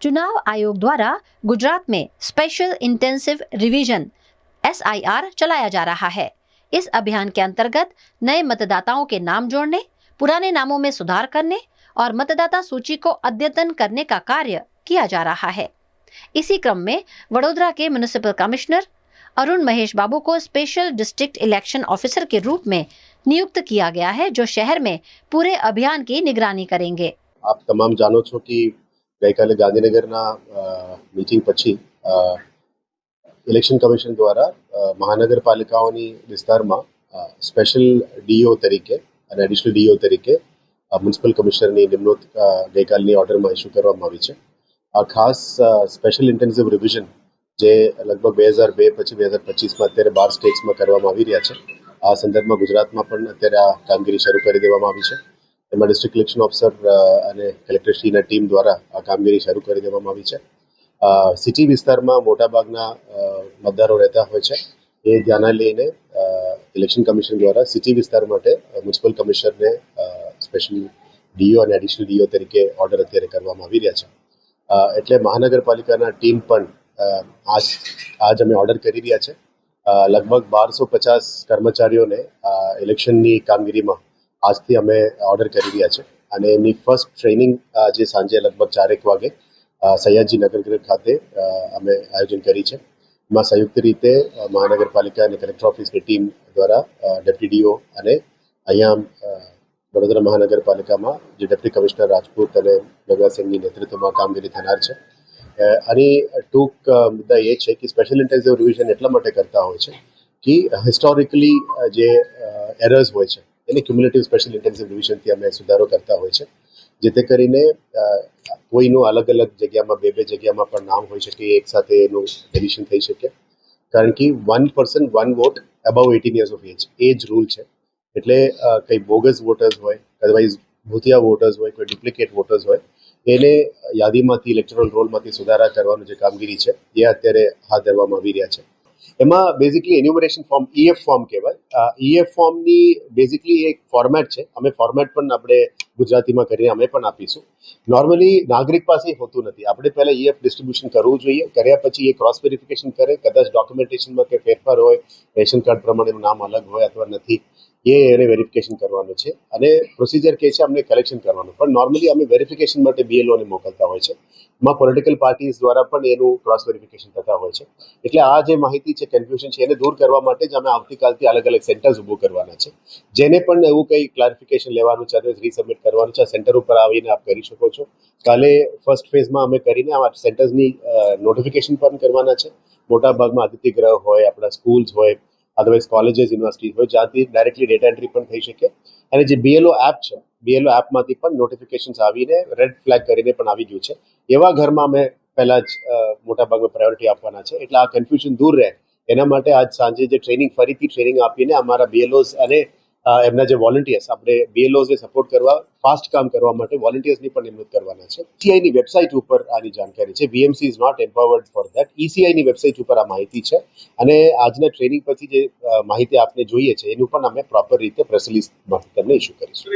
चुनाव आयोग द्वारा गुजरात में स्पेशल इंटेंसिव रिवीजन SIR चलाया जा रहा है। इस अभियान के अंतर्गत नए मतदाताओं के नाम जोड़ने, पुराने नामों में सुधार करने और मतदाता सूची को अद्यतन करने का कार्य किया जा रहा है। इसी क्रम में वडोदरा के म्युनिसिपल कमिश्नर अरुण महेश बाबू को स्पेशल डिस्ट्रिक्ट इलेक्शन ऑफिसर के रूप में नियुक्त किया गया है, जो शहर में पूरे अभियान की निगरानी करेंगे। आप तमाम जानो छो कि गईकाले गांधीनगरना मीटिंग पछी इलेक्शन कमिशन द्वारा महानगरपालिकाओनी विस्तारमां स्पेशल DO तरीके અને એડિશનલ DO તરીકે મ્યુનિસિપલ કમિશનરની નિમણૂક ગઈકાલની ઓર્ડરમાં ઇસ્યુ કરવામાં આવી છે। આ ખાસ સ્પેશિયલ ઇન્ટેન્સિવ રિવિઝન જે લગભગ 2002 પછી 2025માં અત્યારે 12 સ્ટેટ્સમાં કરવામાં આવી રહ્યા છે। આ સંદર્ભમાં ગુજરાતમાં પણ અત્યારે આ કામગીરી શરૂ કરી દેવામાં આવી છે। એમાં ડિસ્ટ્રિક્ટ ઇલેક્શન ઓફિસર અને કલેક્ટરશ્રીના ટીમ દ્વારા આ કામગીરી શરૂ કરી દેવામાં આવી છે। સિટી વિસ્તારમાં મોટાભાગના મતદારો રહેતા હોય છે, એ ધ્યાને લઈને ઇલેક્શન કમિશન દ્વારા સિટી વિસ્તાર માટે મ્યુનિસિપલ કમિશનરને સ્પેશિયલ DO અને એડિશનલ DO તરીકે ઓર્ડર અત્યારે કરવામાં આવી રહ્યા છે। એટલે મહાનગરપાલિકાના ટીમ પણ આજ અમે ઓર્ડર કરી રહ્યા છે। લગભગ 1250 કર્મચારીઓને ઇલેક્શનની કામગીરીમાં આજથી અમે ઓર્ડર કરી રહ્યા છે અને એમની ફર્સ્ટ ટ્રેનિંગ આજે સાંજે લગભગ 4 વાગે સયાજી નગરગૃહ ખાતે અમે આયોજન કરી છે। માં સંયુક્ત રીતે મહાનગરપાલિકા અને કલેક્ટર ઓફિસની ટીમ દ્વારા ડેપ્યુટી DO અને અહીંયા વડોદરા મહાનગરપાલિકામાં જે ડેપ્યુટી કમિશનર રાજપૂત અને ભગવાસિંહની નેતૃત્વમાં કામગીરી થનાર છે। આની ટૂંક મુદ્દા એ છે કે સ્પેશિયલ ઇન્ટેન્સિવ રિવિઝન એટલા માટે કરતા હોય છે કે હિસ્ટોરિકલી જે એરર્સ હોય છે એને ક્યુમ્યુલેટિવ સ્પેશિયલ ઇન્ટેન્સિવ રિવિઝનથી અમે સુધારો કરતા હોય છે, જેથી કરીને કોઈનું અલગ અલગ જગ્યામાં બે જગ્યામાં પણ નામ હોઈ શકે, એક સાથે એનું એડિશન થઈ શકે, કારણ કે 1 person 1 vote above 18 years of age એ જ રૂલ છે। એટલે કંઈ બોગસ વોટર્સ હોય, અદરવાઇઝ ભૂતિયા વોટર્સ હોય, કોઈ ડુપ્લિકેટ વોટર્સ હોય, એને યાદીમાંથી ઇલેક્ટોરલ રોલમાંથી સુધારા કરવાનું જે કામગીરી છે એ અત્યારે હાથ ધરવામાં આવી રહ્યા છે। એમાં basically enumeration form EF form કહેવાય। EF ફોર્મની બેઝિકલી એક ફોર્મેટ છે, અમે ફોર્મેટ પણ આપણે ગુજરાતીમાં કરીને અમે પણ આપીશું। નોર્મલી નાગરિક પાસે હોતું નથી, આપણે પહેલા EF ડિસ્ટ્રીબ્યુશન કરવું જોઈએ, કર્યા પછી એ ક્રોસ વેરિફિકેશન કરે, કદાચ ડોક્યુમેન્ટેશનમાં કે ફેરફાર હોય, રેશન કાર્ડ પ્રમાણેનું નામ અલગ હોય અથવા નથી, એને વેરિફિકેશન કરવાનું છે અને પ્રોસિજર કે છે અમને કલેક્શન કરવાનું, પણ નોર્મલી અમે વેરિફિકેશન માટે BLOને મોકલતા હોય છે। એમાં પોલિટિકલ પાર્ટીઝ દ્વારા પણ એનું ક્રોસ વેરિફિકેશન થતા હોય છે। એટલે આ જે માહિતી છે, કન્ફ્યુઝન છે, એને દૂર કરવા માટે જ અમે આવતીકાલથી અલગ અલગ સેન્ટર્સ ઊભું કરવાના છે। જેને પણ એવું કંઈ ક્લારિફિકેશન લેવાનું છે અથવા રીસબમિટ કરવાનું છે, આ સેન્ટર ઉપર આવીને આપ કરી શકો છો। કાલે ફર્સ્ટ ફેઝમાં અમે કરીને આ સેન્ટર્સની નોટિફિકેશન પણ કરવાના છે। મોટાભાગમાં અતિથિ ગૃહ હોય, આપણા સ્કૂલ્સ હોય, અદરવાઇઝ કોલેજીસ યુનિવર્સિટીઝ હોય, જ્યાંથી ડાયરેક્ટલી ડેટા એન્ટ્રી પણ થઈ શકે અને જે BLO એપ છે, BLO એપમાંથી પણ નોટિફિકેશન્સ આવીને રેડ ફ્લેગ કરીને પણ આવી ગયું છે। એવા ઘરમાં અમે પહેલા જ મોટાભાગમાં પ્રાયોરિટી આપવાના છે। એટલે આ કન્ફ્યુઝન દૂર રહે એના માટે આજ સાંજે જે ફરીથી ટ્રેનિંગ આપીને અમારા BLOs અને એમના જે વોલન્ટિયર્સ, આપણે BLOsને સપોર્ટ કરવા, ફાસ્ટ કામ કરવા માટે વોલન્ટિયર્સની પણ નિમણૂક કરવાના છે। ECIની વેબસાઇટ ઉપર આની જાણકારી છે। VMC is not empowered for that. ECIની વેબસાઇટ ઉપર આ માહિતી છે અને આજના ટ્રેનિંગ પછી જે માહિતી આપને જોઈએ છે એનું પણ અમે પ્રોપર રીતે પ્રેસ રિલીઝ તમને ઇસ્યુ કરીશું।